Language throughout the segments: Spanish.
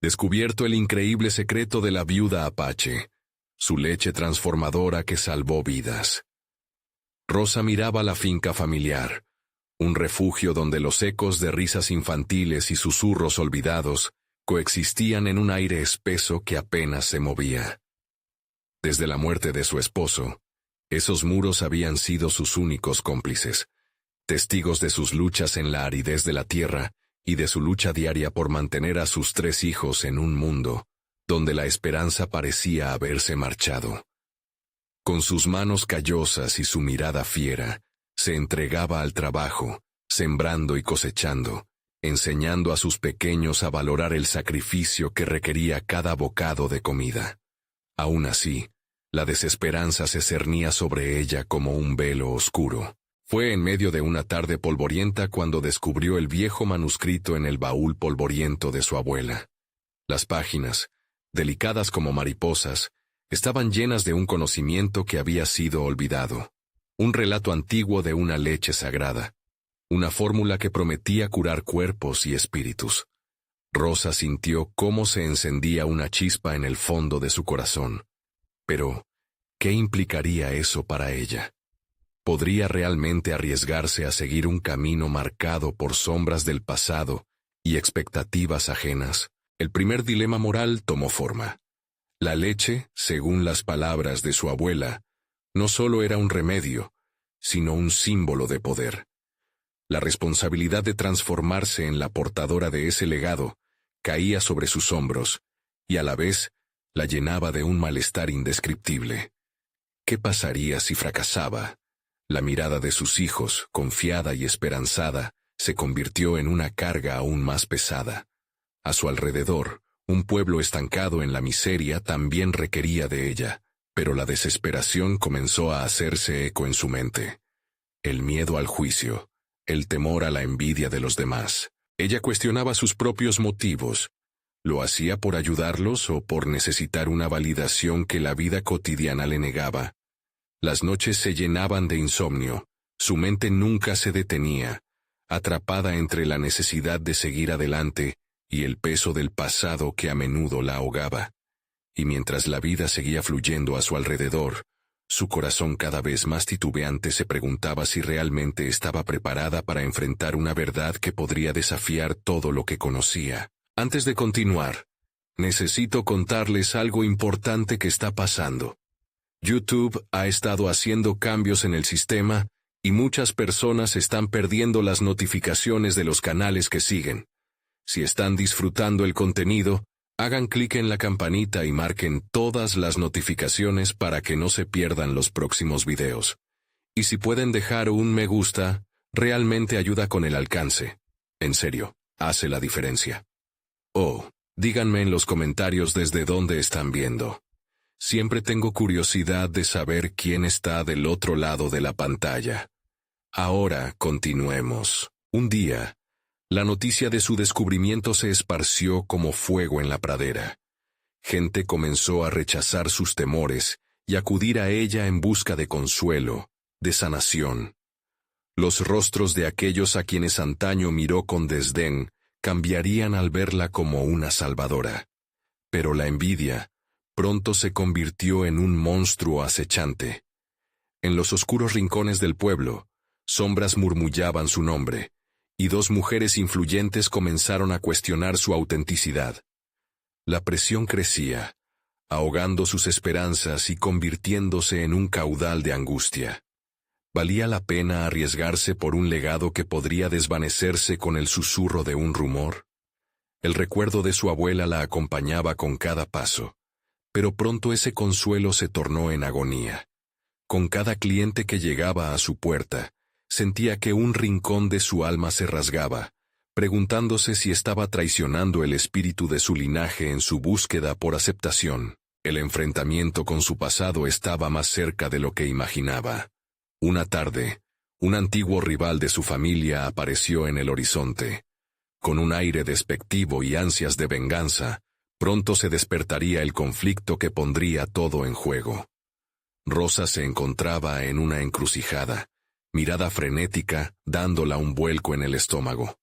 descubierto el increíble secreto de la viuda Apache, su leche transformadora que salvó vidas. Rosa miraba la finca familiar, un refugio donde los ecos de risas infantiles y susurros olvidados coexistían en un aire espeso que apenas se movía. Desde la muerte de su esposo, esos muros habían sido sus únicos cómplices, testigos de sus luchas en la aridez de la tierra y de su lucha diaria por mantener a sus 3 hijos en un mundo donde la esperanza parecía haberse marchado. Con sus manos callosas y su mirada fiera, se entregaba al trabajo, sembrando y cosechando, enseñando a sus pequeños a valorar el sacrificio que requería cada bocado de comida. Aún así, la desesperanza se cernía sobre ella como un velo oscuro. Fue en medio de una tarde polvorienta cuando descubrió el viejo manuscrito en el baúl polvoriento de su abuela. Las páginas, delicadas como mariposas, estaban llenas de un conocimiento que había sido olvidado. Un relato antiguo de una leche sagrada. Una fórmula que prometía curar cuerpos y espíritus. Rosa sintió cómo se encendía una chispa en el fondo de su corazón. Pero, ¿qué implicaría eso para ella? ¿Podría realmente arriesgarse a seguir un camino marcado por sombras del pasado y expectativas ajenas? El primer dilema moral tomó forma. La leche, según las palabras de su abuela, no solo era un remedio, sino un símbolo de poder. La responsabilidad de transformarse en la portadora de ese legado caía sobre sus hombros, y a la vez la llenaba de un malestar indescriptible. ¿Qué pasaría si fracasaba? La mirada de sus hijos, confiada y esperanzada, se convirtió en una carga aún más pesada. A su alrededor, un pueblo estancado en la miseria también requería de ella, pero la desesperación comenzó a hacerse eco en su mente. El miedo al juicio, el temor a la envidia de los demás. Ella cuestionaba sus propios motivos. ¿Lo hacía por ayudarlos o por necesitar una validación que la vida cotidiana le negaba? Las noches se llenaban de insomnio, su mente nunca se detenía, atrapada entre la necesidad de seguir adelante y el peso del pasado que a menudo la ahogaba. Y mientras la vida seguía fluyendo a su alrededor, su corazón cada vez más titubeante se preguntaba si realmente estaba preparada para enfrentar una verdad que podría desafiar todo lo que conocía. Antes de continuar, necesito contarles algo importante que está pasando. YouTube ha estado haciendo cambios en el sistema y muchas personas están perdiendo las notificaciones de los canales que siguen. Si están disfrutando el contenido, hagan clic en la campanita y marquen todas las notificaciones para que no se pierdan los próximos videos. Y si pueden dejar un me gusta, realmente ayuda con el alcance. En serio, hace la diferencia. Oh, díganme en los comentarios desde dónde están viendo. Siempre tengo curiosidad de saber quién está del otro lado de la pantalla. Ahora continuemos. Un día, la noticia de su descubrimiento se esparció como fuego en la pradera. Gente comenzó a rechazar sus temores y acudir a ella en busca de consuelo, de sanación. Los rostros de aquellos a quienes antaño miró con desdén cambiarían al verla como una salvadora. Pero la envidia pronto se convirtió en un monstruo acechante. En los oscuros rincones del pueblo, sombras murmullaban su nombre, y 2 mujeres influyentes comenzaron a cuestionar su autenticidad. La presión crecía, ahogando sus esperanzas y convirtiéndose en un caudal de angustia. ¿Valía la pena arriesgarse por un legado que podría desvanecerse con el susurro de un rumor? El recuerdo de su abuela la acompañaba con cada paso, pero pronto ese consuelo se tornó en agonía. Con cada cliente que llegaba a su puerta, sentía que un rincón de su alma se rasgaba, preguntándose si estaba traicionando el espíritu de su linaje en su búsqueda por aceptación. El enfrentamiento con su pasado estaba más cerca de lo que imaginaba. Una tarde, un antiguo rival de su familia apareció en el horizonte. Con un aire despectivo y ansias de venganza, pronto se despertaría el conflicto que pondría todo en juego. Rosa se encontraba en una encrucijada, mirada frenética, dándola un vuelco en el estómago.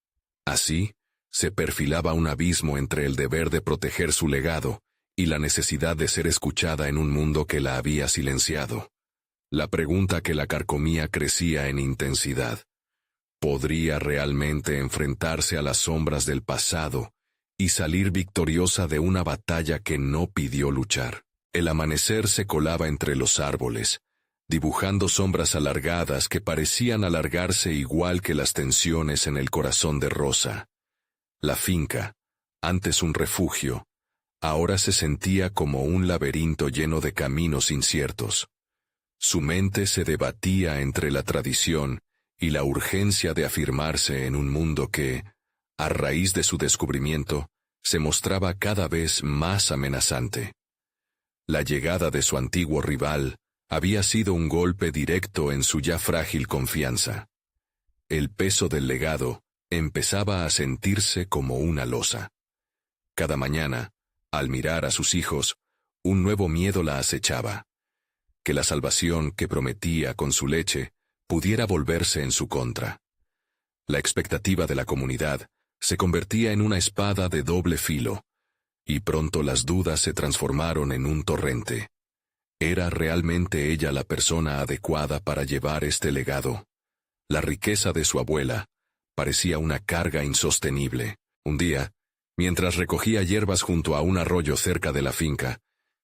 Así, se perfilaba un abismo entre el deber de proteger su legado y la necesidad de ser escuchada en un mundo que la había silenciado. La pregunta que la carcomía crecía en intensidad. ¿Podría realmente enfrentarse a las sombras del pasado y salir victoriosa de una batalla que no pidió luchar? El amanecer se colaba entre los árboles, dibujando sombras alargadas que parecían alargarse igual que las tensiones en el corazón de Rosa. La finca, antes un refugio, ahora se sentía como un laberinto lleno de caminos inciertos. Su mente se debatía entre la tradición y la urgencia de afirmarse en un mundo que, a raíz de su descubrimiento, se mostraba cada vez más amenazante. La llegada de su antiguo rival había sido un golpe directo en su ya frágil confianza. El peso del legado empezaba a sentirse como una losa. Cada mañana, al mirar a sus hijos, un nuevo miedo la acechaba. Que la salvación que prometía con su leche pudiera volverse en su contra. La expectativa de la comunidad se convertía en una espada de doble filo, y pronto las dudas se transformaron en un torrente. ¿Era realmente ella la persona adecuada para llevar este legado? La riqueza de su abuela parecía una carga insostenible. Un día, mientras recogía hierbas junto a un arroyo cerca de la finca,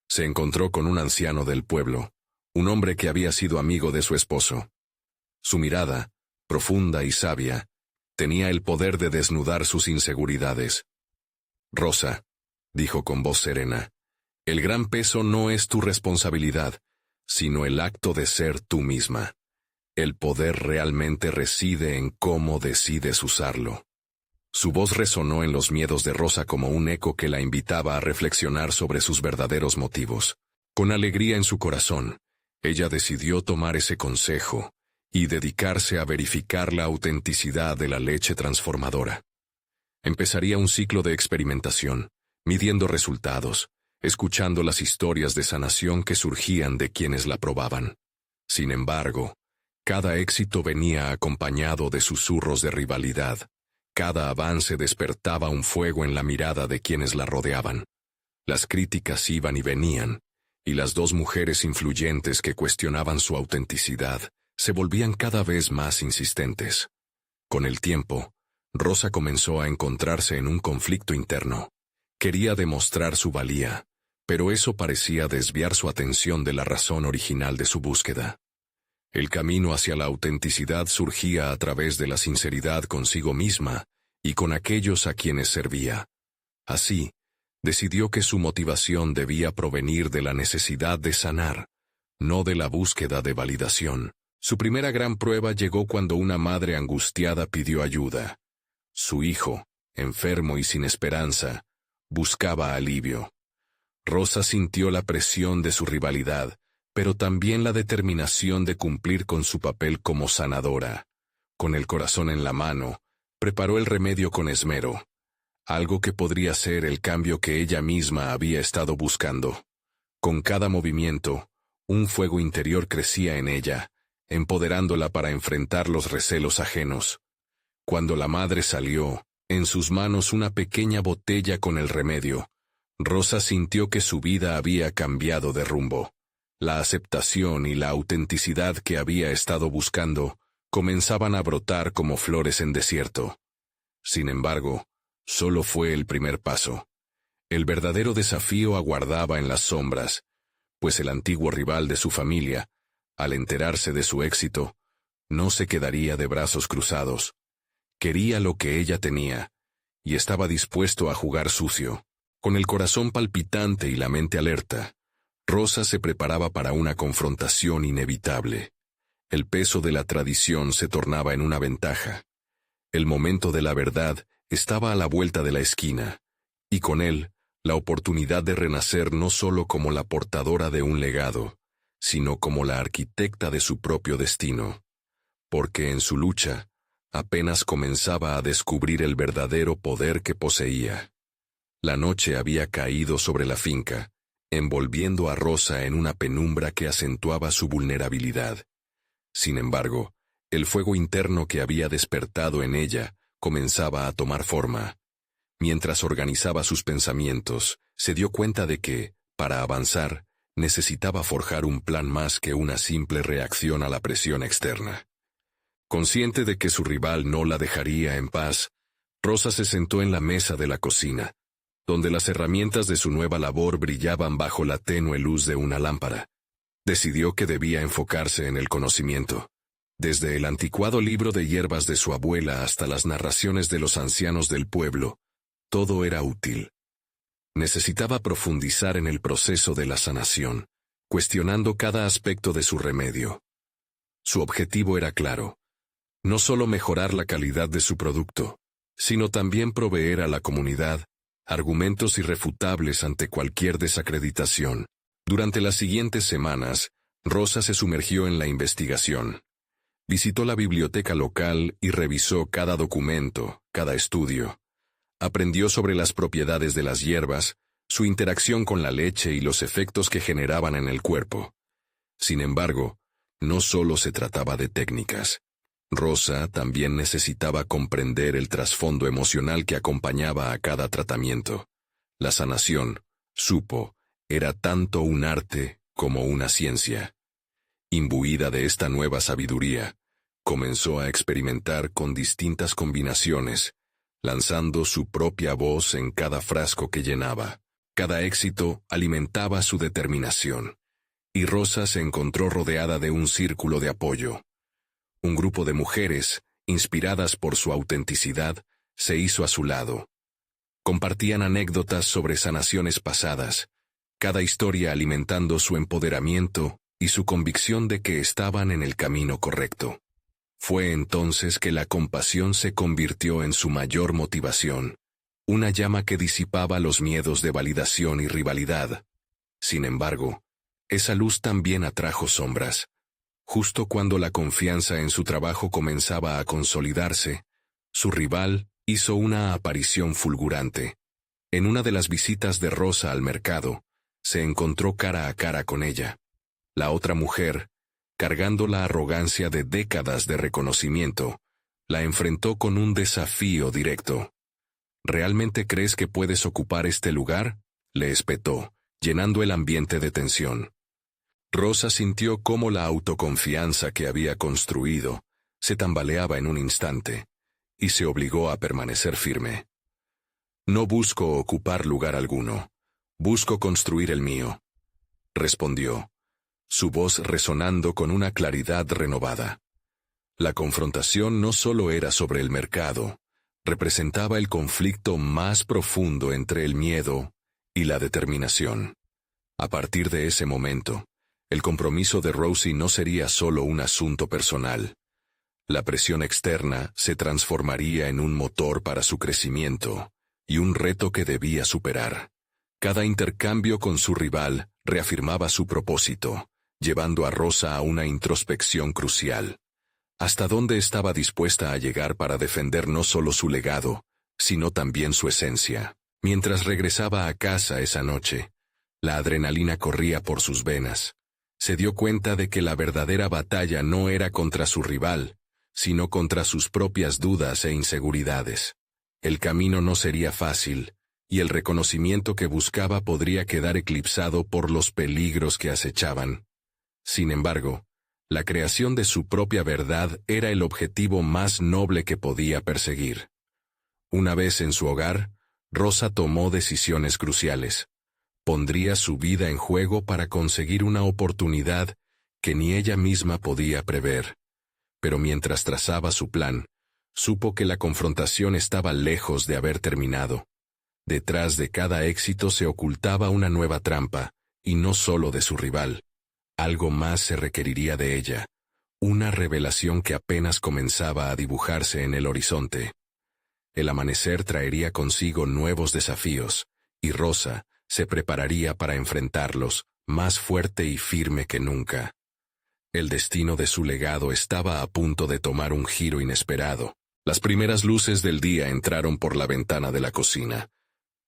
se encontró con un anciano del pueblo, un hombre que había sido amigo de su esposo. Su mirada, profunda y sabia, tenía el poder de desnudar sus inseguridades. «Rosa», dijo con voz serena, «el gran peso no es tu responsabilidad, sino el acto de ser tú misma. El poder realmente reside en cómo decides usarlo». Su voz resonó en los miedos de Rosa como un eco que la invitaba a reflexionar sobre sus verdaderos motivos. Con alegría en su corazón, ella decidió tomar ese consejo y dedicarse a verificar la autenticidad de la leche transformadora. Empezaría un ciclo de experimentación, midiendo resultados, escuchando las historias de sanación que surgían de quienes la probaban. Sin embargo, cada éxito venía acompañado de susurros de rivalidad. Cada avance despertaba un fuego en la mirada de quienes la rodeaban. Las críticas iban y venían, y las dos mujeres influyentes que cuestionaban su autenticidad se volvían cada vez más insistentes. Con el tiempo, Rosa comenzó a encontrarse en un conflicto interno. Quería demostrar su valía, pero eso parecía desviar su atención de la razón original de su búsqueda. El camino hacia la autenticidad surgía a través de la sinceridad consigo misma y con aquellos a quienes servía. Así, decidió que su motivación debía provenir de la necesidad de sanar, no de la búsqueda de validación. Su primera gran prueba llegó cuando una madre angustiada pidió ayuda. Su hijo, enfermo y sin esperanza, buscaba alivio. Rosa sintió la presión de su rivalidad, pero también la determinación de cumplir con su papel como sanadora. Con el corazón en la mano, preparó el remedio con esmero, algo que podría ser el cambio que ella misma había estado buscando. Con cada movimiento, un fuego interior crecía en ella, empoderándola para enfrentar los recelos ajenos. Cuando la madre salió, en sus manos una pequeña botella con el remedio, Rosa sintió que su vida había cambiado de rumbo. La aceptación y la autenticidad que había estado buscando comenzaban a brotar como flores en desierto. Sin embargo, solo fue el primer paso. El verdadero desafío aguardaba en las sombras, pues el antiguo rival de su familia, al enterarse de su éxito, no se quedaría de brazos cruzados. Quería lo que ella tenía, y estaba dispuesto a jugar sucio. Con el corazón palpitante y la mente alerta, Rosa se preparaba para una confrontación inevitable. El peso de la tradición se tornaba en una ventaja. El momento de la verdad estaba a la vuelta de la esquina, y con él, la oportunidad de renacer no solo como la portadora de un legado, sino como la arquitecta de su propio destino. Porque en su lucha, apenas comenzaba a descubrir el verdadero poder que poseía. La noche había caído sobre la finca, envolviendo a Rosa en una penumbra que acentuaba su vulnerabilidad. Sin embargo, el fuego interno que había despertado en ella comenzaba a tomar forma. Mientras organizaba sus pensamientos, se dio cuenta de que, para avanzar, necesitaba forjar un plan más que una simple reacción a la presión externa. Consciente de que su rival no la dejaría en paz, Rosa se sentó en la mesa de la cocina, donde las herramientas de su nueva labor brillaban bajo la tenue luz de una lámpara. Decidió que debía enfocarse en el conocimiento. Desde el anticuado libro de hierbas de su abuela hasta las narraciones de los ancianos del pueblo, todo era útil. Necesitaba profundizar en el proceso de la sanación, cuestionando cada aspecto de su remedio. Su objetivo era claro: no solo mejorar la calidad de su producto, sino también proveer a la comunidad argumentos irrefutables ante cualquier desacreditación. Durante las siguientes semanas, Rosa se sumergió en la investigación. Visitó la biblioteca local y revisó cada documento, cada estudio. Aprendió sobre las propiedades de las hierbas, su interacción con la leche y los efectos que generaban en el cuerpo. Sin embargo, no solo se trataba de técnicas. Rosa también necesitaba comprender el trasfondo emocional que acompañaba a cada tratamiento. La sanación, supo, era tanto un arte como una ciencia. Imbuida de esta nueva sabiduría, comenzó a experimentar con distintas combinaciones, lanzando su propia voz en cada frasco que llenaba. Cada éxito alimentaba su determinación, y Rosa se encontró rodeada de un círculo de apoyo. Un grupo de mujeres, inspiradas por su autenticidad, se hizo a su lado. Compartían anécdotas sobre sanaciones pasadas, cada historia alimentando su empoderamiento y su convicción de que estaban en el camino correcto. Fue entonces que la compasión se convirtió en su mayor motivación, una llama que disipaba los miedos de validación y rivalidad. Sin embargo, esa luz también atrajo sombras. Justo cuando la confianza en su trabajo comenzaba a consolidarse, su rival hizo una aparición fulgurante. En una de las visitas de Rosa al mercado, se encontró cara a cara con ella. La otra mujer, cargando la arrogancia de décadas de reconocimiento, la enfrentó con un desafío directo. ¿Realmente crees que puedes ocupar este lugar?, le espetó, llenando el ambiente de tensión. Rosa sintió cómo la autoconfianza que había construido se tambaleaba en un instante, y se obligó a permanecer firme. No busco ocupar lugar alguno, busco construir el mío, respondió, su voz resonando con una claridad renovada. La confrontación no solo era sobre el mercado, representaba el conflicto más profundo entre el miedo y la determinación. A partir de ese momento, el compromiso de Rosie no sería solo un asunto personal. La presión externa se transformaría en un motor para su crecimiento, y un reto que debía superar. Cada intercambio con su rival reafirmaba su propósito, llevando a Rosa a una introspección crucial. ¿Hasta dónde estaba dispuesta a llegar para defender no solo su legado, sino también su esencia? Mientras regresaba a casa esa noche, la adrenalina corría por sus venas. Se dio cuenta de que la verdadera batalla no era contra su rival, sino contra sus propias dudas e inseguridades. El camino no sería fácil, y el reconocimiento que buscaba podría quedar eclipsado por los peligros que acechaban. Sin embargo, la creación de su propia verdad era el objetivo más noble que podía perseguir. Una vez en su hogar, Rosa tomó decisiones cruciales. Pondría su vida en juego para conseguir una oportunidad que ni ella misma podía prever. Pero mientras trazaba su plan, supo que la confrontación estaba lejos de haber terminado. Detrás de cada éxito se ocultaba una nueva trampa, y no solo de su rival. Algo más se requeriría de ella, una revelación que apenas comenzaba a dibujarse en el horizonte. El amanecer traería consigo nuevos desafíos, y Rosa se prepararía para enfrentarlos, más fuerte y firme que nunca. El destino de su legado estaba a punto de tomar un giro inesperado. Las primeras luces del día entraron por la ventana de la cocina,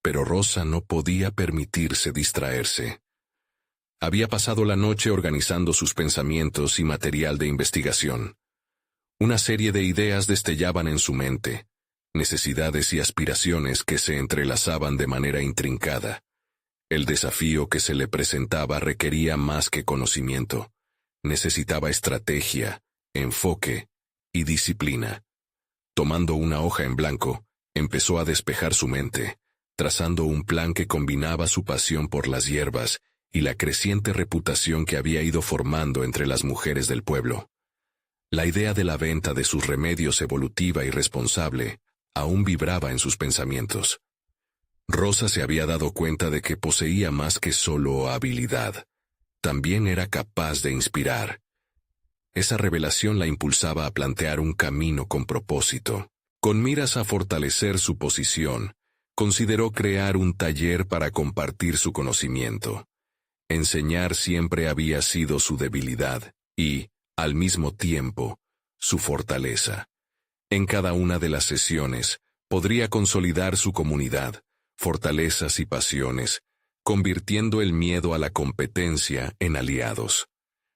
pero Rosa no podía permitirse distraerse. Había pasado la noche organizando sus pensamientos y material de investigación. Una serie de ideas destellaban en su mente, necesidades y aspiraciones que se entrelazaban de manera intrincada. El desafío que se le presentaba requería más que conocimiento. Necesitaba estrategia, enfoque y disciplina. Tomando una hoja en blanco, empezó a despejar su mente, trazando un plan que combinaba su pasión por las hierbas y la creciente reputación que había ido formando entre las mujeres del pueblo. La idea de la venta de sus remedios evolutiva y responsable aún vibraba en sus pensamientos. Rosa se había dado cuenta de que poseía más que solo habilidad. También era capaz de inspirar. Esa revelación la impulsaba a plantear un camino con propósito. Con miras a fortalecer su posición, consideró crear un taller para compartir su conocimiento. Enseñar siempre había sido su debilidad y, al mismo tiempo, su fortaleza. En cada una de las sesiones, podría consolidar su comunidad, fortalezas y pasiones, convirtiendo el miedo a la competencia en aliados.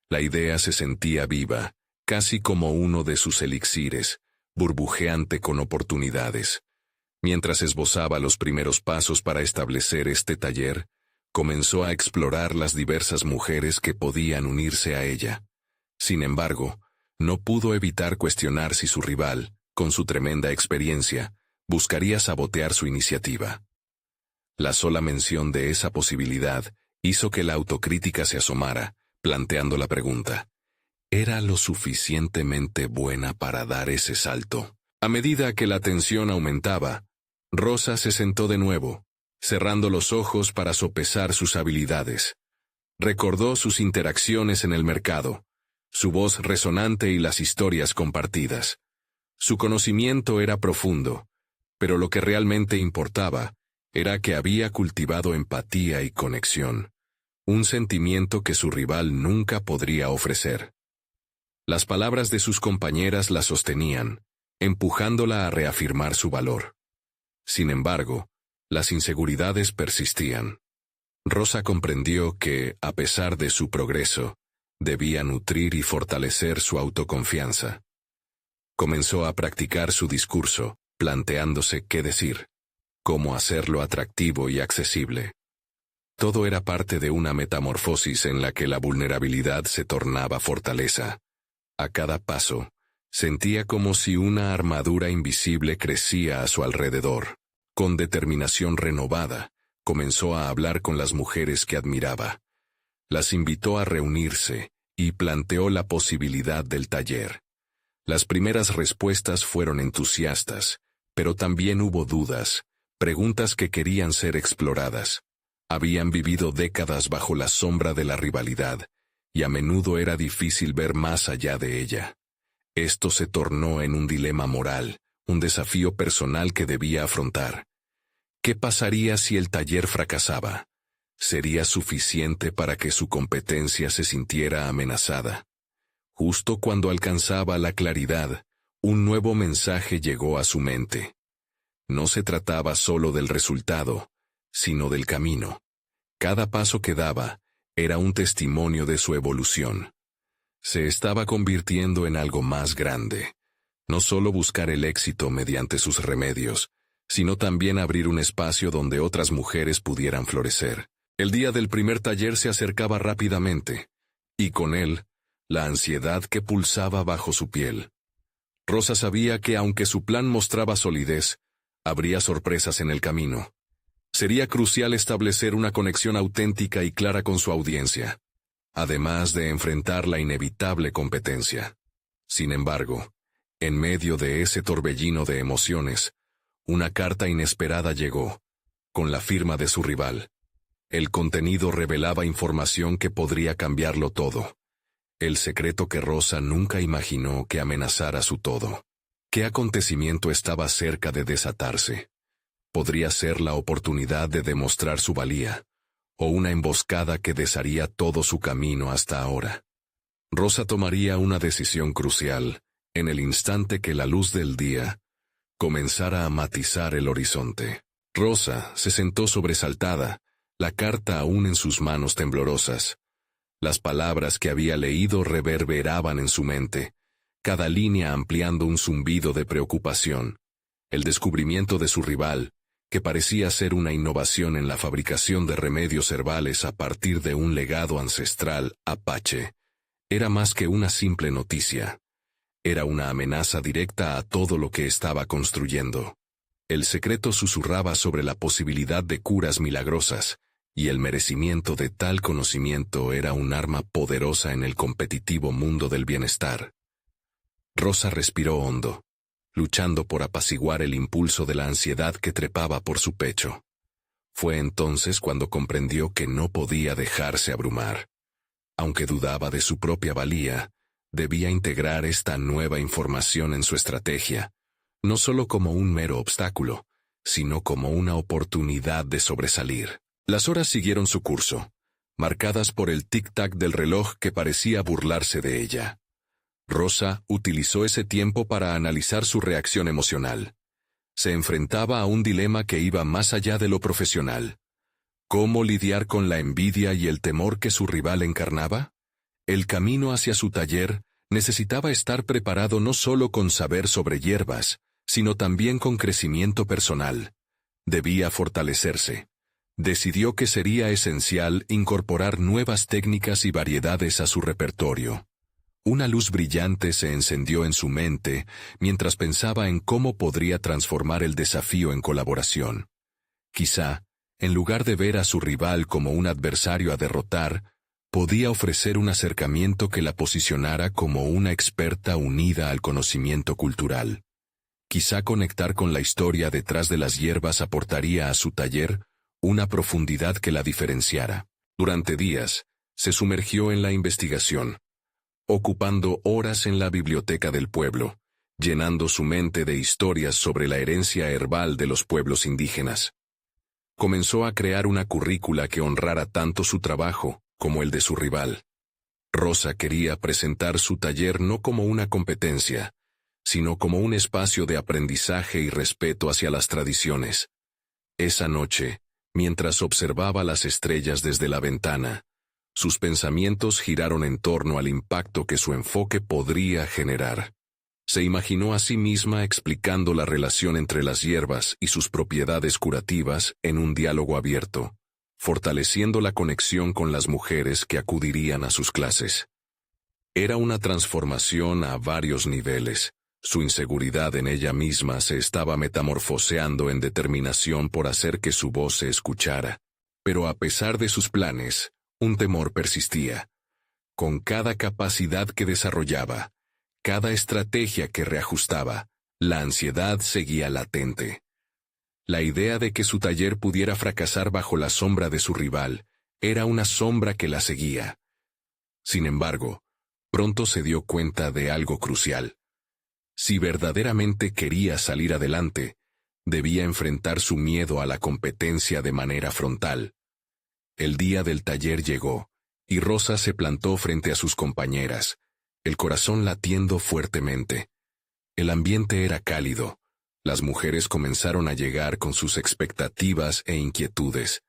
La idea se sentía viva, casi como uno de sus elixires, burbujeante con oportunidades. Mientras esbozaba los primeros pasos para establecer este taller, comenzó a explorar las diversas mujeres que podían unirse a ella. Sin embargo, no pudo evitar cuestionar si su rival, con su tremenda experiencia, buscaría sabotear su iniciativa. La sola mención de esa posibilidad hizo que la autocrítica se asomara, planteando la pregunta: ¿era lo suficientemente buena para dar ese salto? A medida que la tensión aumentaba, Rosa se sentó de nuevo, cerrando los ojos para sopesar sus habilidades. Recordó sus interacciones en el mercado, su voz resonante y las historias compartidas. Su conocimiento era profundo, pero lo que realmente importaba era que había cultivado empatía y conexión, un sentimiento que su rival nunca podría ofrecer. Las palabras de sus compañeras la sostenían, empujándola a reafirmar su valor. Sin embargo, las inseguridades persistían. Rosa comprendió que, a pesar de su progreso, debía nutrir y fortalecer su autoconfianza. Comenzó a practicar su discurso, planteándose qué decir, cómo hacerlo atractivo y accesible. Todo era parte de una metamorfosis en la que la vulnerabilidad se tornaba fortaleza. A cada paso, sentía como si una armadura invisible crecía a su alrededor. Con determinación renovada, comenzó a hablar con las mujeres que admiraba. Las invitó a reunirse y planteó la posibilidad del taller. Las primeras respuestas fueron entusiastas, pero también hubo dudas, preguntas que querían ser exploradas. Habían vivido décadas bajo la sombra de la rivalidad, y a menudo era difícil ver más allá de ella. Esto se tornó en un dilema moral, un desafío personal que debía afrontar. ¿Qué pasaría si el taller fracasaba? ¿Sería suficiente para que su competencia se sintiera amenazada? Justo cuando alcanzaba la claridad, un nuevo mensaje llegó a su mente. No se trataba solo del resultado, sino del camino. Cada paso que daba era un testimonio de su evolución. Se estaba convirtiendo en algo más grande. No solo buscar el éxito mediante sus remedios, sino también abrir un espacio donde otras mujeres pudieran florecer. El día del primer taller se acercaba rápidamente, y con él, la ansiedad que pulsaba bajo su piel. Rosa sabía que aunque su plan mostraba solidez, habría sorpresas en el camino. Sería crucial establecer una conexión auténtica y clara con su audiencia, además de enfrentar la inevitable competencia. Sin embargo, en medio de ese torbellino de emociones, una carta inesperada llegó, con la firma de su rival. El contenido revelaba información que podría cambiarlo todo. El secreto que Rosa nunca imaginó que amenazara su todo. ¿Qué acontecimiento estaba cerca de desatarse? Podría ser la oportunidad de demostrar su valía, o una emboscada que desharía todo su camino hasta ahora. Rosa tomaría una decisión crucial, en el instante que la luz del día comenzara a matizar el horizonte. Rosa se sentó sobresaltada, la carta aún en sus manos temblorosas. Las palabras que había leído reverberaban en su mente, cada línea ampliando un zumbido de preocupación. El descubrimiento de su rival, que parecía ser una innovación en la fabricación de remedios herbales a partir de un legado ancestral apache, era más que una simple noticia. Era una amenaza directa a todo lo que estaba construyendo. El secreto susurraba sobre la posibilidad de curas milagrosas, y el merecimiento de tal conocimiento era un arma poderosa en el competitivo mundo del bienestar. Rosa respiró hondo, luchando por apaciguar el impulso de la ansiedad que trepaba por su pecho. Fue entonces cuando comprendió que no podía dejarse abrumar. Aunque dudaba de su propia valía, debía integrar esta nueva información en su estrategia, no solo como un mero obstáculo, sino como una oportunidad de sobresalir. Las horas siguieron su curso, marcadas por el tic-tac del reloj que parecía burlarse de ella. Rosa utilizó ese tiempo para analizar su reacción emocional. Se enfrentaba a un dilema que iba más allá de lo profesional. ¿Cómo lidiar con la envidia y el temor que su rival encarnaba? El camino hacia su taller necesitaba estar preparado no solo con saber sobre hierbas, sino también con crecimiento personal. Debía fortalecerse. Decidió que sería esencial incorporar nuevas técnicas y variedades a su repertorio. Una luz brillante se encendió en su mente mientras pensaba en cómo podría transformar el desafío en colaboración. Quizá, en lugar de ver a su rival como un adversario a derrotar, podía ofrecer un acercamiento que la posicionara como una experta unida al conocimiento cultural. Quizá conectar con la historia detrás de las hierbas aportaría a su taller una profundidad que la diferenciara. Durante días, se sumergió en la investigación, ocupando horas en la biblioteca del pueblo, llenando su mente de historias sobre la herencia herbal de los pueblos indígenas. Comenzó a crear una currícula que honrara tanto su trabajo como el de su rival. Rosa quería presentar su taller no como una competencia, sino como un espacio de aprendizaje y respeto hacia las tradiciones. Esa noche, mientras observaba las estrellas desde la ventana, sus pensamientos giraron en torno al impacto que su enfoque podría generar. Se imaginó a sí misma explicando la relación entre las hierbas y sus propiedades curativas en un diálogo abierto, fortaleciendo la conexión con las mujeres que acudirían a sus clases. Era una transformación a varios niveles. Su inseguridad en ella misma se estaba metamorfoseando en determinación por hacer que su voz se escuchara. Pero a pesar de sus planes, un temor persistía. Con cada capacidad que desarrollaba, cada estrategia que reajustaba, la ansiedad seguía latente. La idea de que su taller pudiera fracasar bajo la sombra de su rival era una sombra que la seguía. Sin embargo, pronto se dio cuenta de algo crucial. Si verdaderamente quería salir adelante, debía enfrentar su miedo a la competencia de manera frontal. El día del taller llegó, y Rosa se plantó frente a sus compañeras, el corazón latiendo fuertemente. El ambiente era cálido. Las mujeres comenzaron a llegar con sus expectativas e inquietudes.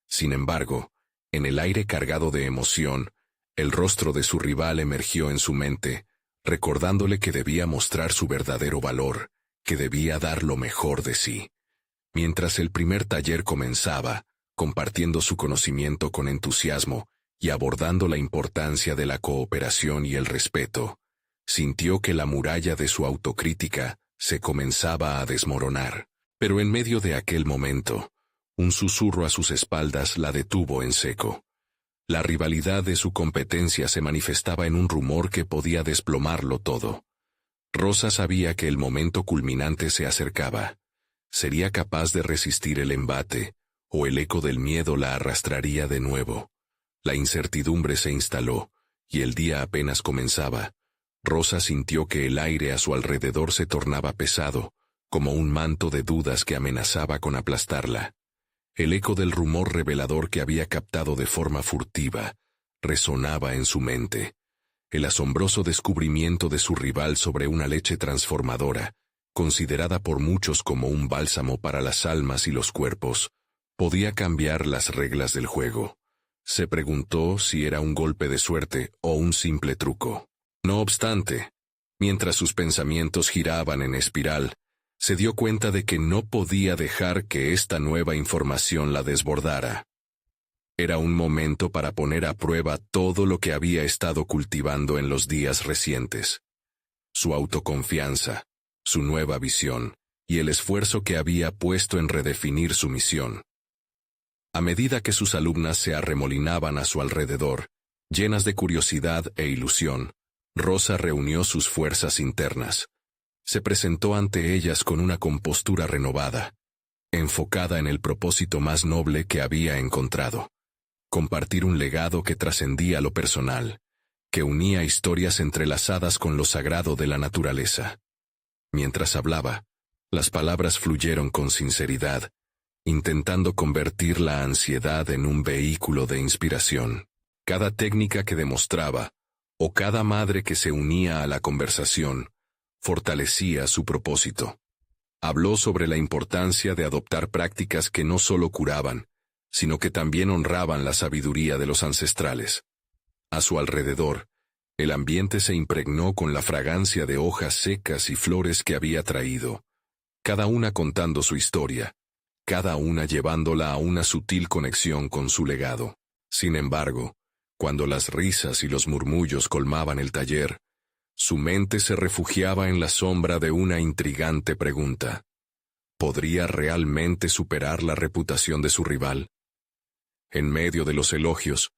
Sin embargo, en el aire cargado de emoción, el rostro de su rival emergió en su mente, recordándole que debía mostrar su verdadero valor, que debía dar lo mejor de sí. Mientras el primer taller comenzaba, compartiendo su conocimiento con entusiasmo y abordando la importancia de la cooperación y el respeto, sintió que la muralla de su autocrítica se comenzaba a desmoronar. Pero en medio de aquel momento, un susurro a sus espaldas la detuvo en seco. La rivalidad de su competencia se manifestaba en un rumor que podía desplomarlo todo. Rosa sabía que el momento culminante se acercaba. Sería capaz de resistir el embate, o el eco del miedo la arrastraría de nuevo. La incertidumbre se instaló, y el día apenas comenzaba. Rosa sintió que el aire a su alrededor se tornaba pesado, como un manto de dudas que amenazaba con aplastarla. El eco del rumor revelador que había captado de forma furtiva resonaba en su mente. El asombroso descubrimiento de su rival sobre una leche transformadora, considerada por muchos como un bálsamo para las almas y los cuerpos, podía cambiar las reglas del juego. Se preguntó si era un golpe de suerte o un simple truco. No obstante, mientras sus pensamientos giraban en espiral, Se dio cuenta de que no podía dejar que esta nueva información la desbordara. Era un momento para poner a prueba todo lo que había estado cultivando en los días recientes. Su autoconfianza, su nueva visión, y el esfuerzo que había puesto en redefinir su misión. A medida que sus alumnas se arremolinaban a su alrededor, llenas de curiosidad e ilusión, Rosa reunió sus fuerzas internas. Se presentó ante ellas con una compostura renovada, enfocada en el propósito más noble que había encontrado: compartir un legado que trascendía lo personal, que unía historias entrelazadas con lo sagrado de la naturaleza. Mientras hablaba, las palabras fluyeron con sinceridad, intentando convertir la ansiedad en un vehículo de inspiración. Cada técnica que demostraba, o cada madre que se unía a la conversación, fortalecía su propósito. Habló sobre la importancia de adoptar prácticas que no solo curaban, sino que también honraban la sabiduría de los ancestrales. A su alrededor, el ambiente se impregnó con la fragancia de hojas secas y flores que había traído, cada una contando su historia, cada una llevándola a una sutil conexión con su legado. Sin embargo, cuando las risas y los murmullos colmaban el taller, su mente se refugiaba en la sombra de una intrigante pregunta. ¿Podría realmente superar la reputación de su rival? En medio de los elogios,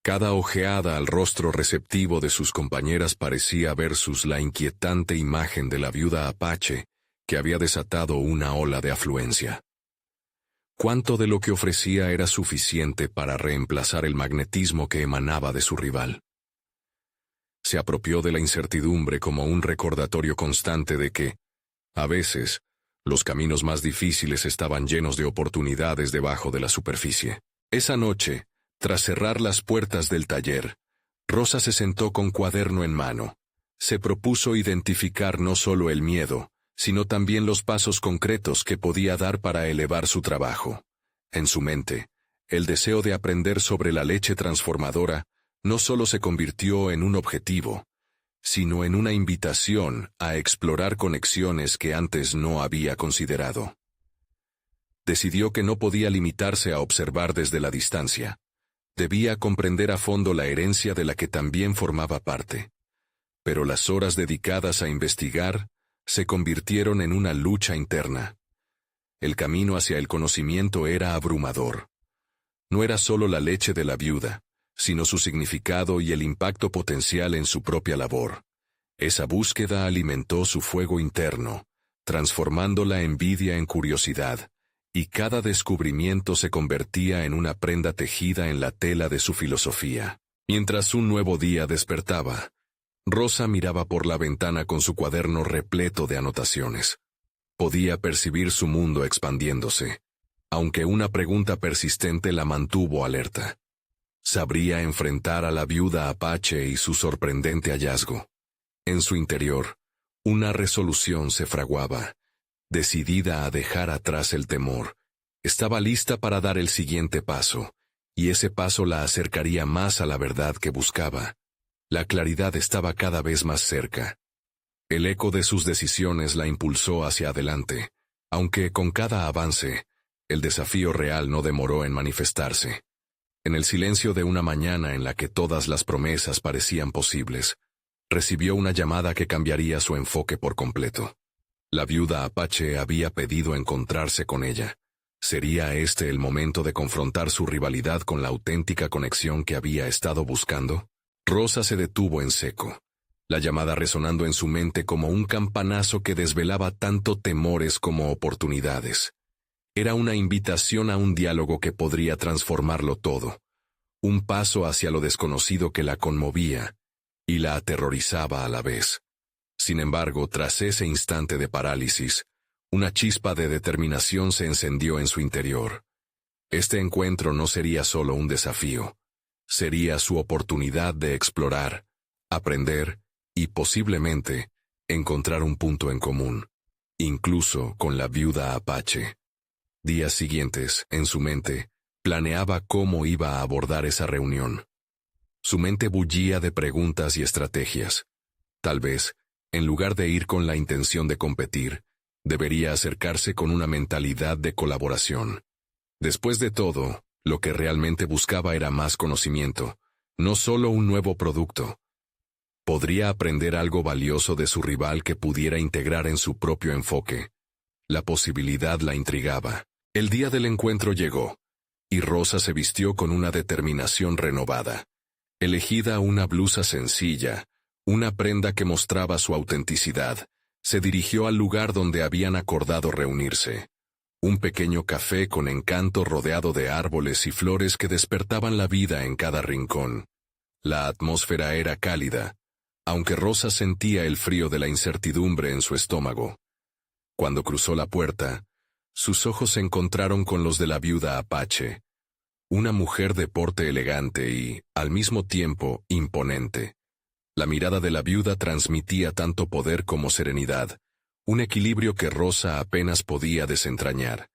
cada ojeada al rostro receptivo de sus compañeras parecía versus la inquietante imagen de la viuda Apache, que había desatado una ola de afluencia. ¿Cuánto de lo que ofrecía era suficiente para reemplazar el magnetismo que emanaba de su rival? Se apropió de la incertidumbre como un recordatorio constante de que, a veces, los caminos más difíciles estaban llenos de oportunidades debajo de la superficie. Esa noche, tras cerrar las puertas del taller, Rosa se sentó con cuaderno en mano. Se propuso identificar no solo el miedo, sino también los pasos concretos que podía dar para elevar su trabajo. En su mente, el deseo de aprender sobre la leche transformadora no solo se convirtió en un objetivo, sino en una invitación a explorar conexiones que antes no había considerado. Decidió que no podía limitarse a observar desde la distancia. Debía comprender a fondo la herencia de la que también formaba parte. Pero las horas dedicadas a investigar se convirtieron en una lucha interna. El camino hacia el conocimiento era abrumador. No era solo la leche de la viuda, sino su significado y el impacto potencial en su propia labor. Esa búsqueda alimentó su fuego interno, transformando la envidia en curiosidad, y cada descubrimiento se convertía en una prenda tejida en la tela de su filosofía. Mientras un nuevo día despertaba, Rosa miraba por la ventana con su cuaderno repleto de anotaciones. Podía percibir su mundo expandiéndose, aunque una pregunta persistente la mantuvo alerta. ¿Sabría enfrentar a la viuda Apache y su sorprendente hallazgo? En su interior, una resolución se fraguaba, decidida a dejar atrás el temor. Estaba lista para dar el siguiente paso, y ese paso la acercaría más a la verdad que buscaba. La claridad estaba cada vez más cerca. El eco de sus decisiones la impulsó hacia adelante, aunque con cada avance, el desafío real no demoró en manifestarse. En el silencio de una mañana en la que todas las promesas parecían posibles, recibió una llamada que cambiaría su enfoque por completo. La viuda Apache había pedido encontrarse con ella. ¿Sería este el momento de confrontar su rivalidad con la auténtica conexión que había estado buscando? Rosa se detuvo en seco, la llamada resonando en su mente como un campanazo que desvelaba tanto temores como oportunidades. Era una invitación a un diálogo que podría transformarlo todo, un paso hacia lo desconocido que la conmovía y la aterrorizaba a la vez. Sin embargo, tras ese instante de parálisis, una chispa de determinación se encendió en su interior. Este encuentro no sería solo un desafío, sería su oportunidad de explorar, aprender y posiblemente encontrar un punto en común, incluso con la viuda Apache. Días siguientes, en su mente, planeaba cómo iba a abordar esa reunión. Su mente bullía de preguntas y estrategias. Tal vez, en lugar de ir con la intención de competir, Debería acercarse con una mentalidad de colaboración. Después de todo, lo que realmente buscaba era más conocimiento, no solo un nuevo producto. Podría aprender algo valioso de su rival que pudiera integrar en su propio enfoque. La posibilidad la intrigaba. El día del encuentro llegó, y Rosa se vistió con una determinación renovada. Elegida una blusa sencilla, una prenda que mostraba su autenticidad, se dirigió al lugar donde habían acordado reunirse. Un pequeño café con encanto rodeado de árboles y flores que despertaban la vida en cada rincón. La atmósfera era cálida, aunque Rosa sentía el frío de la incertidumbre en su estómago. Cuando cruzó la puerta, sus ojos se encontraron con los de la viuda Apache, una mujer de porte elegante y, al mismo tiempo, imponente. La mirada de la viuda transmitía tanto poder como serenidad, un equilibrio que Rosa apenas podía desentrañar.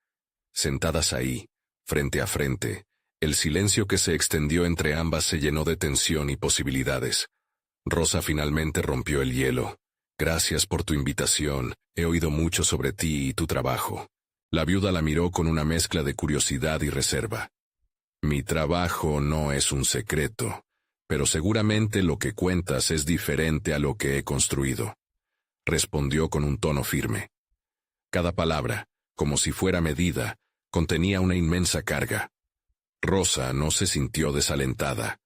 Sentadas ahí, frente a frente, el silencio que se extendió entre ambas se llenó de tensión y posibilidades. Rosa finalmente rompió el hielo. Gracias por tu invitación, he oído mucho sobre ti y tu trabajo. La viuda la miró con una mezcla de curiosidad y reserva. Mi trabajo no es un secreto, pero seguramente lo que cuentas es diferente a lo que he construido. Respondió con un tono firme. Cada palabra, como si fuera medida, contenía una inmensa carga. Rosa no se sintió desalentada.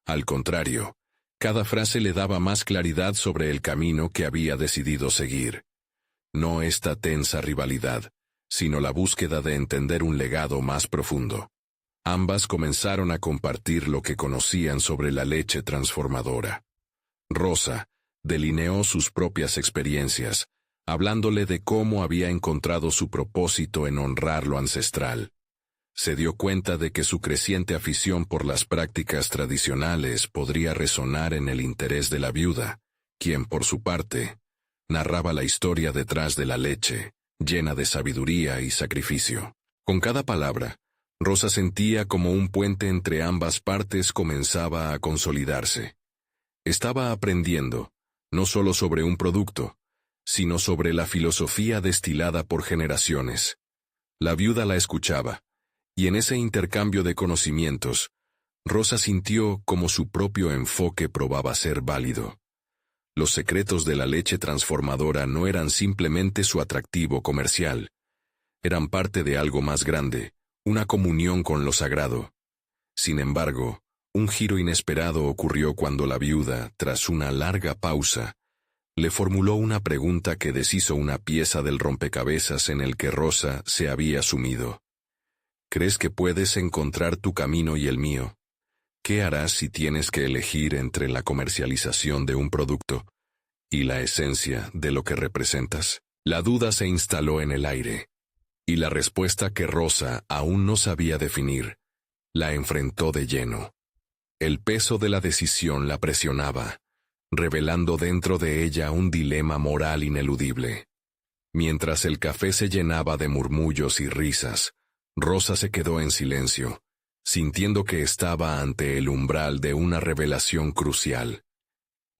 Al contrario, cada frase le daba más claridad sobre el camino que había decidido seguir. No esta tensa rivalidad, sino la búsqueda de entender un legado más profundo. Ambas comenzaron a compartir lo que conocían sobre la leche transformadora. Rosa delineó sus propias experiencias, hablándole de cómo había encontrado su propósito en honrar lo ancestral. Se dio cuenta de que su creciente afición por las prácticas tradicionales podría resonar en el interés de la viuda, quien, por su parte, narraba la historia detrás de la leche, llena de sabiduría y sacrificio. Con cada palabra, Rosa sentía como un puente entre ambas partes comenzaba a consolidarse. Estaba aprendiendo, no solo sobre un producto, sino sobre la filosofía destilada por generaciones. La viuda la escuchaba, y en ese intercambio de conocimientos, Rosa sintió como su propio enfoque probaba ser válido. Los secretos de la leche transformadora no eran simplemente su atractivo comercial, eran parte de algo más grande, una comunión con lo sagrado. Sin embargo, un giro inesperado ocurrió cuando la viuda, tras una larga pausa, le formuló una pregunta que deshizo una pieza del rompecabezas en el que Rosa se había sumido. ¿Crees que puedes encontrar tu camino y el mío? ¿Qué harás si tienes que elegir entre la comercialización de un producto y la esencia de lo que representas? La duda se instaló en el aire, y la respuesta que Rosa aún no sabía definir, la enfrentó de lleno. El peso de la decisión la presionaba, revelando dentro de ella un dilema moral ineludible. Mientras el café se llenaba de murmullos y risas, Rosa se quedó en silencio, sintiendo que estaba ante el umbral de una revelación crucial.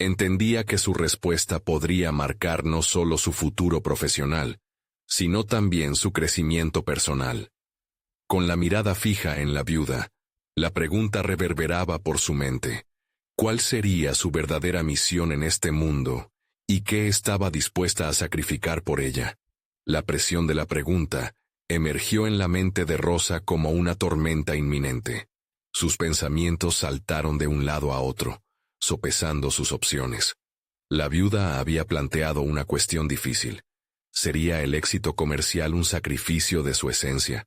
Entendía que su respuesta podría marcar no solo su futuro profesional, sino también su crecimiento personal. Con la mirada fija en la viuda, la pregunta reverberaba por su mente. ¿Cuál sería su verdadera misión en este mundo y qué estaba dispuesta a sacrificar por ella? La presión de la pregunta emergió en la mente de Rosa como una tormenta inminente. Sus pensamientos saltaron de un lado a otro, sopesando sus opciones. La viuda había planteado una cuestión difícil. ¿Sería el éxito comercial un sacrificio de su esencia?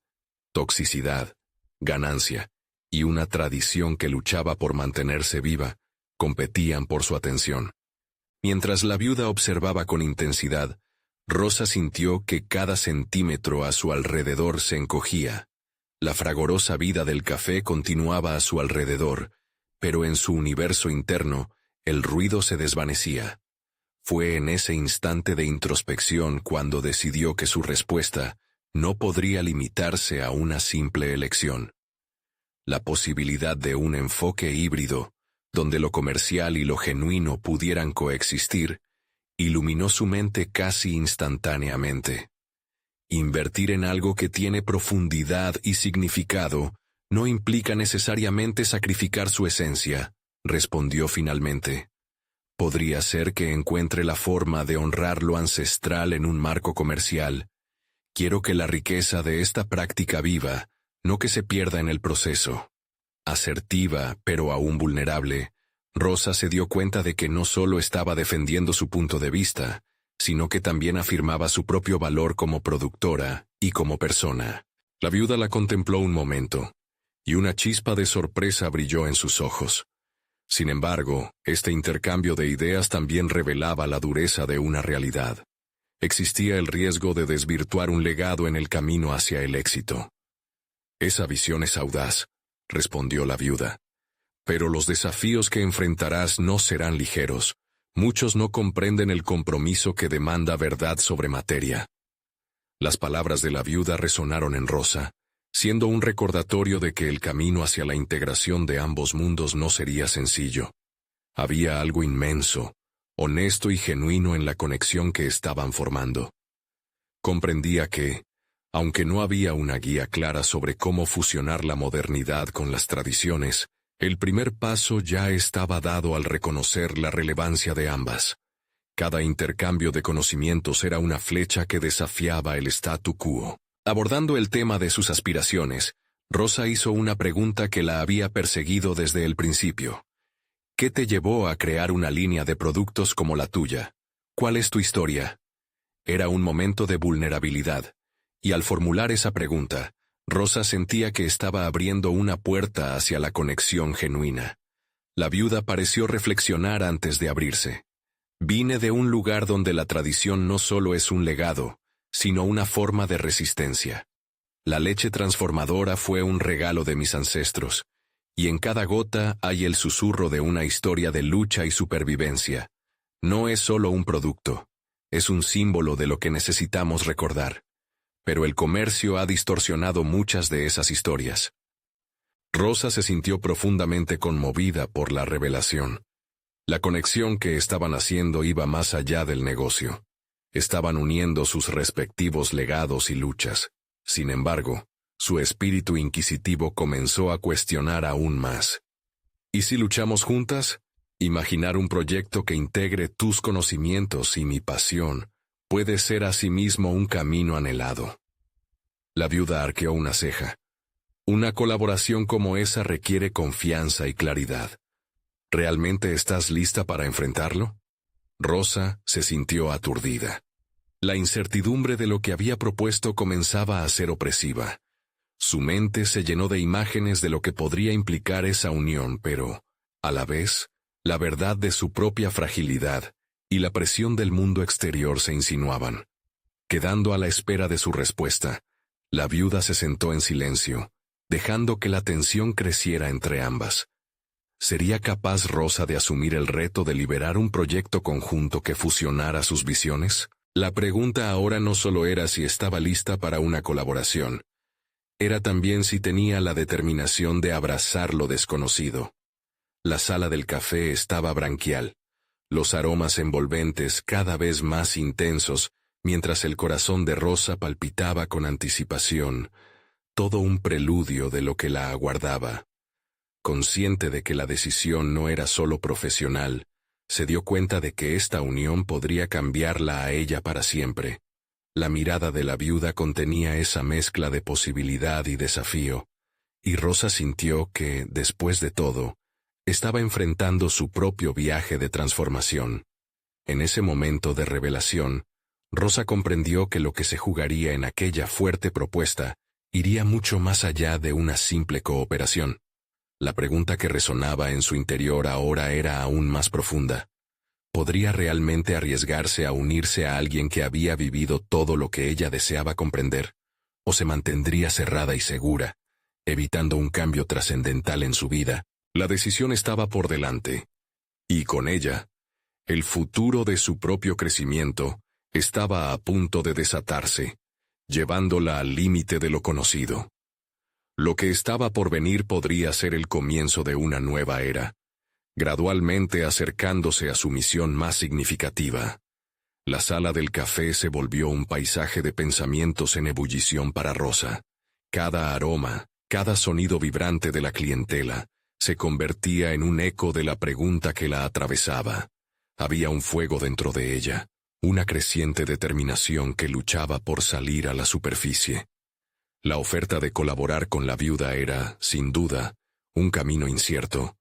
Toxicidad, ganancia y una tradición que luchaba por mantenerse viva, competían por su atención. Mientras la viuda observaba con intensidad, Rosa sintió que cada centímetro a su alrededor se encogía. La fragorosa vida del café continuaba a su alrededor, pero en su universo interno, el ruido se desvanecía. Fue en ese instante de introspección cuando decidió que su respuesta no podría limitarse a una simple elección. La posibilidad de un enfoque híbrido, donde lo comercial y lo genuino pudieran coexistir, iluminó su mente casi instantáneamente. Invertir en algo que tiene profundidad y significado no implica necesariamente sacrificar su esencia, respondió finalmente. Podría ser que encuentre la forma de honrar lo ancestral en un marco comercial. Quiero que la riqueza de esta práctica viva, no que se pierda en el proceso. Asertiva, pero aún vulnerable, Rosa se dio cuenta de que no solo estaba defendiendo su punto de vista, sino que también afirmaba su propio valor como productora y como persona. La viuda la contempló un momento, y una chispa de sorpresa brilló en sus ojos. Sin embargo, este intercambio de ideas también revelaba la dureza de una realidad. Existía el riesgo de desvirtuar un legado en el camino hacia el éxito. Esa visión es audaz, respondió la viuda. Pero los desafíos que enfrentarás no serán ligeros. Muchos no comprenden el compromiso que demanda verdad sobre materia. Las palabras de la viuda resonaron en Rosa, siendo un recordatorio de que el camino hacia la integración de ambos mundos no sería sencillo. Había algo inmenso, honesto y genuino en la conexión que estaban formando. Comprendía que, aunque no había una guía clara sobre cómo fusionar la modernidad con las tradiciones, el primer paso ya estaba dado al reconocer la relevancia de ambas. Cada intercambio de conocimientos era una flecha que desafiaba el statu quo. Abordando el tema de sus aspiraciones, Rosa hizo una pregunta que la había perseguido desde el principio. ¿Qué te llevó a crear una línea de productos como la tuya? ¿Cuál es tu historia? Era un momento de vulnerabilidad, y al formular esa pregunta, Rosa sentía que estaba abriendo una puerta hacia la conexión genuina. La viuda pareció reflexionar antes de abrirse. Vine de un lugar donde la tradición no solo es un legado, sino una forma de resistencia. La leche transformadora fue un regalo de mis ancestros, y en cada gota hay el susurro de una historia de lucha y supervivencia. No es solo un producto, es un símbolo de lo que necesitamos recordar. Pero el comercio ha distorsionado muchas de esas historias. Rosa se sintió profundamente conmovida por la revelación. La conexión que estaban haciendo iba más allá del negocio. Estaban uniendo sus respectivos legados y luchas. Sin embargo, su espíritu inquisitivo comenzó a cuestionar aún más. ¿Y si luchamos juntas? Imaginar un proyecto que integre tus conocimientos y mi pasión puede ser asimismo un camino anhelado. La viuda arqueó una ceja. Una colaboración como esa requiere confianza y claridad. ¿Realmente estás lista para enfrentarlo? Rosa se sintió aturdida. La incertidumbre de lo que había propuesto comenzaba a ser opresiva. Su mente se llenó de imágenes de lo que podría implicar esa unión, pero, a la vez, la verdad de su propia fragilidad y la presión del mundo exterior se insinuaban. Quedando a la espera de su respuesta, la viuda se sentó en silencio, dejando que la tensión creciera entre ambas. ¿Sería capaz Rosa de asumir el reto de liberar un proyecto conjunto que fusionara sus visiones? La pregunta ahora no solo era si estaba lista para una colaboración, era también si tenía la determinación de abrazar lo desconocido. La sala del café estaba branquial, los aromas envolventes cada vez más intensos, mientras el corazón de Rosa palpitaba con anticipación, todo un preludio de lo que la aguardaba. Consciente de que la decisión no era solo profesional, se dio cuenta de que esta unión podría cambiarla a ella para siempre. La mirada de la viuda contenía esa mezcla de posibilidad y desafío, y Rosa sintió que, después de todo, estaba enfrentando su propio viaje de transformación. En ese momento de revelación, Rosa comprendió que lo que se jugaría en aquella fuerte propuesta iría mucho más allá de una simple cooperación. La pregunta que resonaba en su interior ahora era aún más profunda. ¿Podría realmente arriesgarse a unirse a alguien que había vivido todo lo que ella deseaba comprender? ¿O se mantendría cerrada y segura, evitando un cambio trascendental en su vida? La decisión estaba por delante, y con ella, el futuro de su propio crecimiento estaba a punto de desatarse, llevándola al límite de lo conocido. Lo que estaba por venir podría ser el comienzo de una nueva era, gradualmente acercándose a su misión más significativa, La sala del café se volvió un paisaje de pensamientos en ebullición para Rosa. Cada aroma, cada sonido vibrante de la clientela, se convertía en un eco de la pregunta que la atravesaba. Había un fuego dentro de ella, una creciente determinación que luchaba por salir a la superficie. La oferta de colaborar con la viuda era, sin duda, un camino incierto.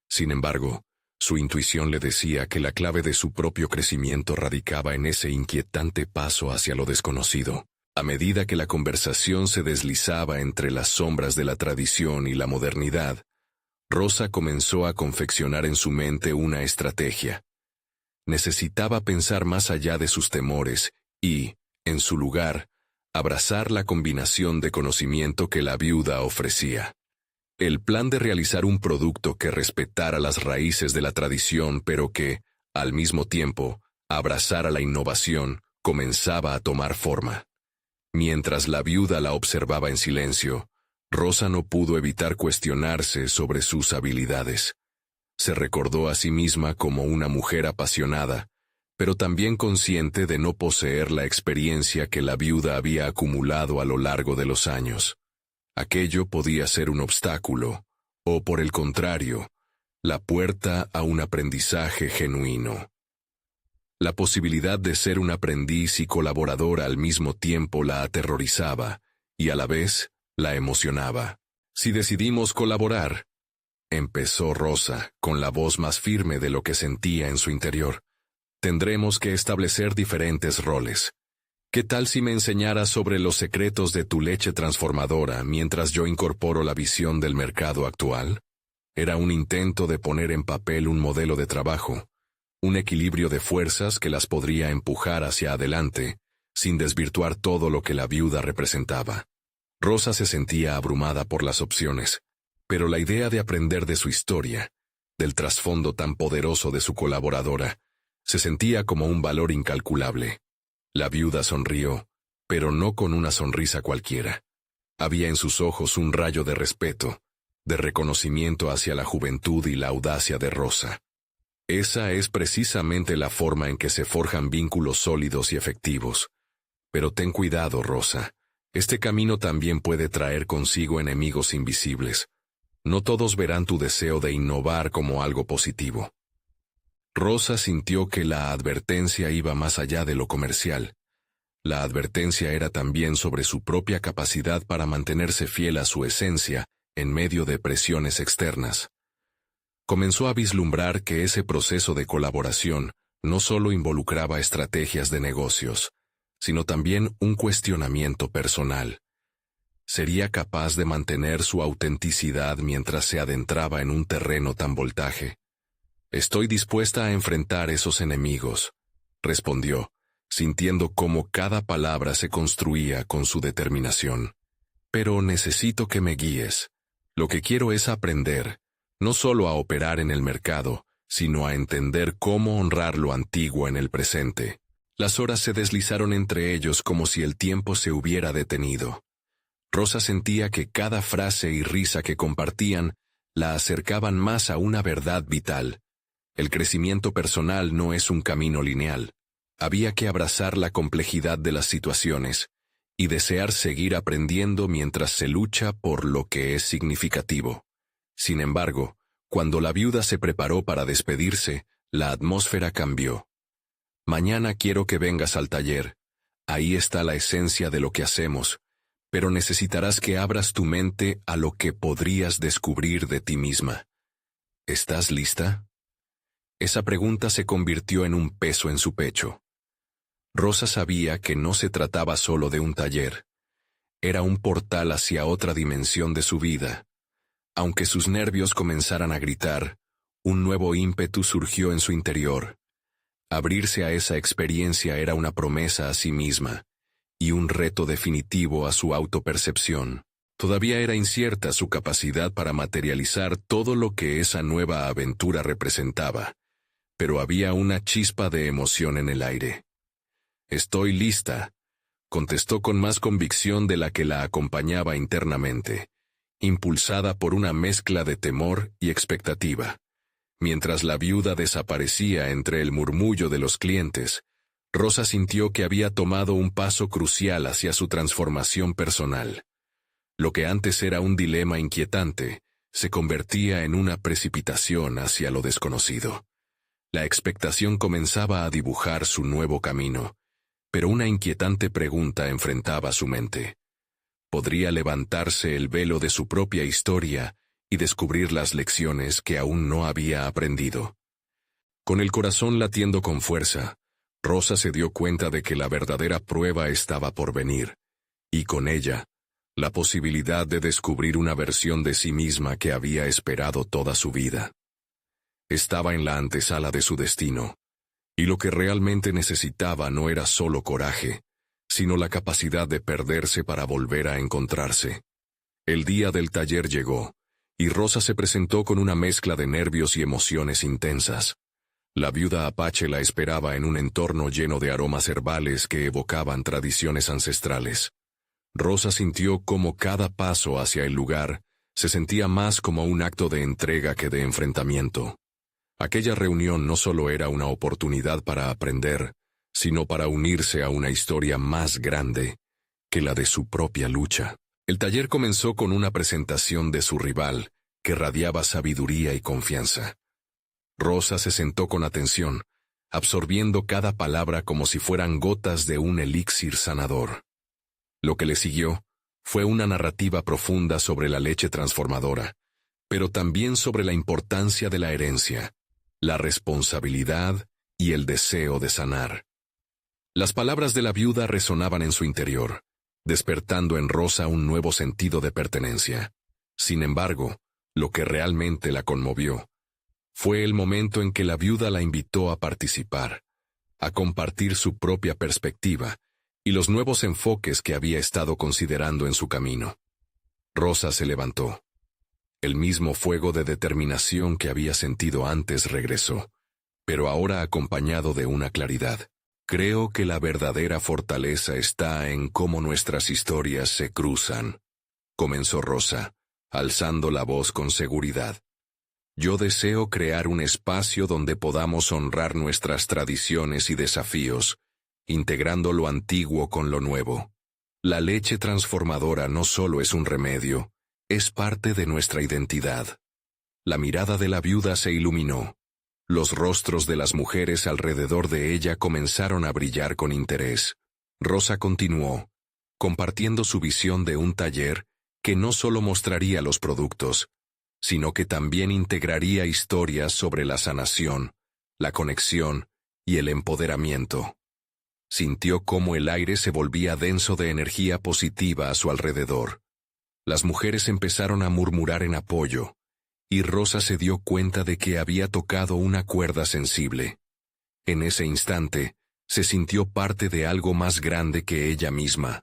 Sin embargo, su intuición le decía que la clave de su propio crecimiento radicaba en ese inquietante paso hacia lo desconocido. A medida que la conversación se deslizaba entre las sombras de la tradición y la modernidad, Rosa comenzó a confeccionar en su mente una estrategia. Necesitaba pensar más allá de sus temores y, en su lugar, abrazar la combinación de conocimiento que la viuda ofrecía. El plan de realizar un producto que respetara las raíces de la tradición pero que, al mismo tiempo, abrazara la innovación, comenzaba a tomar forma. Mientras la viuda la observaba en silencio, Rosa no pudo evitar cuestionarse sobre sus habilidades. Se recordó a sí misma como una mujer apasionada, pero también consciente de no poseer la experiencia que la viuda había acumulado a lo largo de los años. Aquello podía ser un obstáculo, o por el contrario, la puerta a un aprendizaje genuino. La posibilidad de ser un aprendiz y colaborador al mismo tiempo la aterrorizaba, y a la vez, la emocionaba. «Si decidimos colaborar», empezó Rosa, con la voz más firme de lo que sentía en su interior, «tendremos que establecer diferentes roles. ¿Qué tal si me enseñaras sobre los secretos de tu leche transformadora mientras yo incorporo la visión del mercado actual?» Era un intento de poner en papel un modelo de trabajo, un equilibrio de fuerzas que las podría empujar hacia adelante, sin desvirtuar todo lo que la viuda representaba. Rosa se sentía abrumada por las opciones, pero la idea de aprender de su historia, del trasfondo tan poderoso de su colaboradora, se sentía como un valor incalculable. La viuda sonrió, pero no con una sonrisa cualquiera. Había en sus ojos un rayo de respeto, de reconocimiento hacia la juventud y la audacia de Rosa. Esa es precisamente la forma en que se forjan vínculos sólidos y efectivos. Pero ten cuidado, Rosa. Este camino también puede traer consigo enemigos invisibles. No todos verán tu deseo de innovar como algo positivo. Rosa sintió que la advertencia iba más allá de lo comercial. La advertencia era también sobre su propia capacidad para mantenerse fiel a su esencia en medio de presiones externas. Comenzó a vislumbrar que ese proceso de colaboración no solo involucraba estrategias de negocios, sino también un cuestionamiento personal. ¿Sería capaz de mantener su autenticidad mientras se adentraba en un terreno tan voltaje? «Estoy dispuesta a enfrentar esos enemigos», respondió, sintiendo cómo cada palabra se construía con su determinación. «Pero necesito que me guíes. Lo que quiero es aprender, no solo a operar en el mercado, sino a entender cómo honrar lo antiguo en el presente». Las horas se deslizaron entre ellos como si el tiempo se hubiera detenido. Rosa sentía que cada frase y risa que compartían la acercaban más a una verdad vital. El crecimiento personal no es un camino lineal. Había que abrazar la complejidad de las situaciones y desear seguir aprendiendo mientras se lucha por lo que es significativo. Sin embargo, cuando la viuda se preparó para despedirse, la atmósfera cambió. «Mañana quiero que vengas al taller. Ahí está la esencia de lo que hacemos, pero necesitarás que abras tu mente a lo que podrías descubrir de ti misma. ¿Estás lista?» Esa pregunta se convirtió en un peso en su pecho. Rosa sabía que no se trataba solo de un taller. Era un portal hacia otra dimensión de su vida. Aunque sus nervios comenzaran a gritar, un nuevo ímpetu surgió en su interior. Abrirse a esa experiencia era una promesa a sí misma, y un reto definitivo a su autopercepción. Todavía era incierta su capacidad para materializar todo lo que esa nueva aventura representaba, pero había una chispa de emoción en el aire. «Estoy lista», contestó con más convicción de la que la acompañaba internamente, impulsada por una mezcla de temor y expectativa. Mientras la viuda desaparecía entre el murmullo de los clientes, Rosa sintió que había tomado un paso crucial hacia su transformación personal. Lo que antes era un dilema inquietante, se convertía en una precipitación hacia lo desconocido. La expectación comenzaba a dibujar su nuevo camino, pero una inquietante pregunta enfrentaba su mente. ¿Podría levantarse el velo de su propia historia y descubrir las lecciones que aún no había aprendido? Con el corazón latiendo con fuerza, Rosa se dio cuenta de que la verdadera prueba estaba por venir, y con ella, la posibilidad de descubrir una versión de sí misma que había esperado toda su vida. Estaba en la antesala de su destino, y lo que realmente necesitaba no era solo coraje, sino la capacidad de perderse para volver a encontrarse. El día del taller llegó, y Rosa se presentó con una mezcla de nervios y emociones intensas. La viuda Apache la esperaba en un entorno lleno de aromas herbales que evocaban tradiciones ancestrales. Rosa sintió cómo cada paso hacia el lugar se sentía más como un acto de entrega que de enfrentamiento. Aquella reunión no solo era una oportunidad para aprender, sino para unirse a una historia más grande que la de su propia lucha. El taller comenzó con una presentación de su rival, que radiaba sabiduría y confianza. Rosa se sentó con atención, absorbiendo cada palabra como si fueran gotas de un elixir sanador. Lo que le siguió fue una narrativa profunda sobre la leche transformadora, pero también sobre la importancia de la herencia, la responsabilidad y el deseo de sanar. Las palabras de la viuda resonaban en su interior, despertando en Rosa un nuevo sentido de pertenencia. Sin embargo, lo que realmente la conmovió fue el momento en que la viuda la invitó a participar, a compartir su propia perspectiva y los nuevos enfoques que había estado considerando en su camino. Rosa se levantó. El mismo fuego de determinación que había sentido antes regresó, pero ahora acompañado de una claridad. Creo que la verdadera fortaleza está en cómo nuestras historias se cruzan, comenzó Rosa, alzando la voz con seguridad. Yo deseo crear un espacio donde podamos honrar nuestras tradiciones y desafíos, integrando lo antiguo con lo nuevo. La leche transformadora no solo es un remedio, es parte de nuestra identidad. La mirada de la viuda se iluminó. Los rostros de las mujeres alrededor de ella comenzaron a brillar con interés. Rosa continuó, compartiendo su visión de un taller que no solo mostraría los productos, sino que también integraría historias sobre la sanación, la conexión y el empoderamiento. Sintió cómo el aire se volvía denso de energía positiva a su alrededor. Las mujeres empezaron a murmurar en apoyo, y Rosa se dio cuenta de que había tocado una cuerda sensible. En ese instante, se sintió parte de algo más grande que ella misma,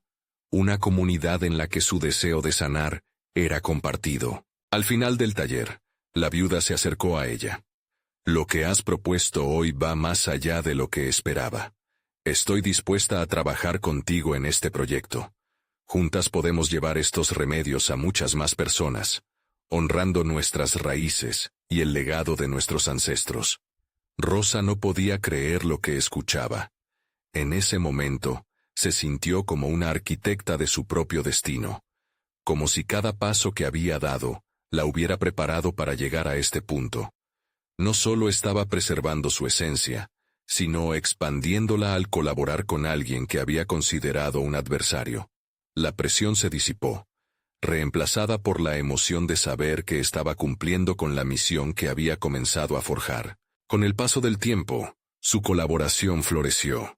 una comunidad en la que su deseo de sanar era compartido. Al final del taller, la viuda se acercó a ella. Lo que has propuesto hoy va más allá de lo que esperaba. Estoy dispuesta a trabajar contigo en este proyecto. Juntas podemos llevar estos remedios a muchas más personas, honrando nuestras raíces y el legado de nuestros ancestros. Rosa no podía creer lo que escuchaba. En ese momento, se sintió como una arquitecta de su propio destino, como si cada paso que había dado la hubiera preparado para llegar a este punto. No solo estaba preservando su esencia, sino expandiéndola al colaborar con alguien que había considerado un adversario. La presión se disipó, reemplazada por la emoción de saber que estaba cumpliendo con la misión que había comenzado a forjar. Con el paso del tiempo, su colaboración floreció.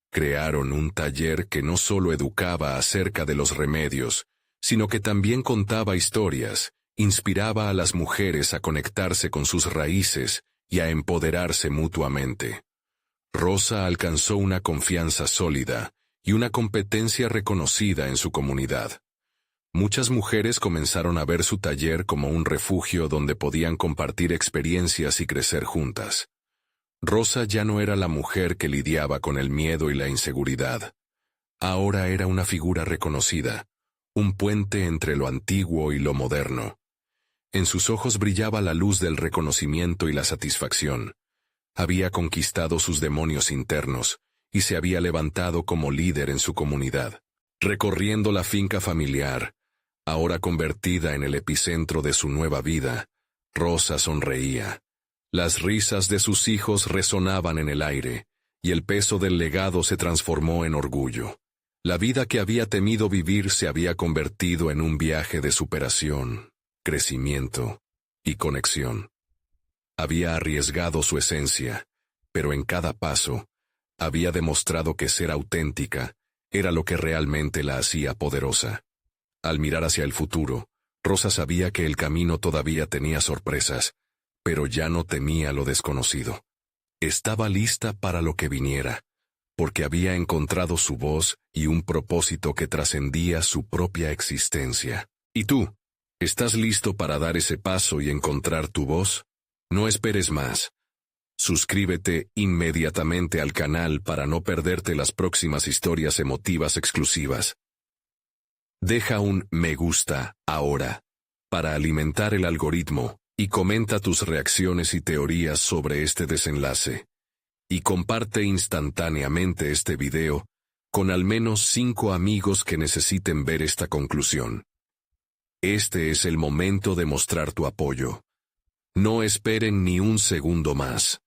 Crearon un taller que no solo educaba acerca de los remedios, sino que también contaba historias, inspiraba a las mujeres a conectarse con sus raíces y a empoderarse mutuamente. Rosa alcanzó una confianza sólida y una competencia reconocida en su comunidad. Muchas mujeres comenzaron a ver su taller como un refugio donde podían compartir experiencias y crecer juntas. Rosa ya no era la mujer que lidiaba con el miedo y la inseguridad. Ahora era una figura reconocida, un puente entre lo antiguo y lo moderno. En sus ojos brillaba la luz del reconocimiento y la satisfacción. Había conquistado sus demonios internos, y se había levantado como líder en su comunidad. Recorriendo la finca familiar, ahora convertida en el epicentro de su nueva vida, Rosa sonreía. Las risas de sus hijos resonaban en el aire, y el peso del legado se transformó en orgullo. La vida que había temido vivir se había convertido en un viaje de superación, crecimiento y conexión. Había arriesgado su esencia, pero en cada paso, había demostrado que ser auténtica era lo que realmente la hacía poderosa. Al mirar hacia el futuro, Rosa sabía que el camino todavía tenía sorpresas, pero ya no temía lo desconocido. Estaba lista para lo que viniera, porque había encontrado su voz y un propósito que trascendía su propia existencia. ¿Y tú? ¿Estás listo para dar ese paso y encontrar tu voz? No esperes más. Suscríbete inmediatamente al canal para no perderte las próximas historias emotivas exclusivas. Deja un me gusta ahora para alimentar el algoritmo y comenta tus reacciones y teorías sobre este desenlace. Y comparte instantáneamente este video con al menos 5 amigos que necesiten ver esta conclusión. Este es el momento de mostrar tu apoyo. No esperen ni un segundo más.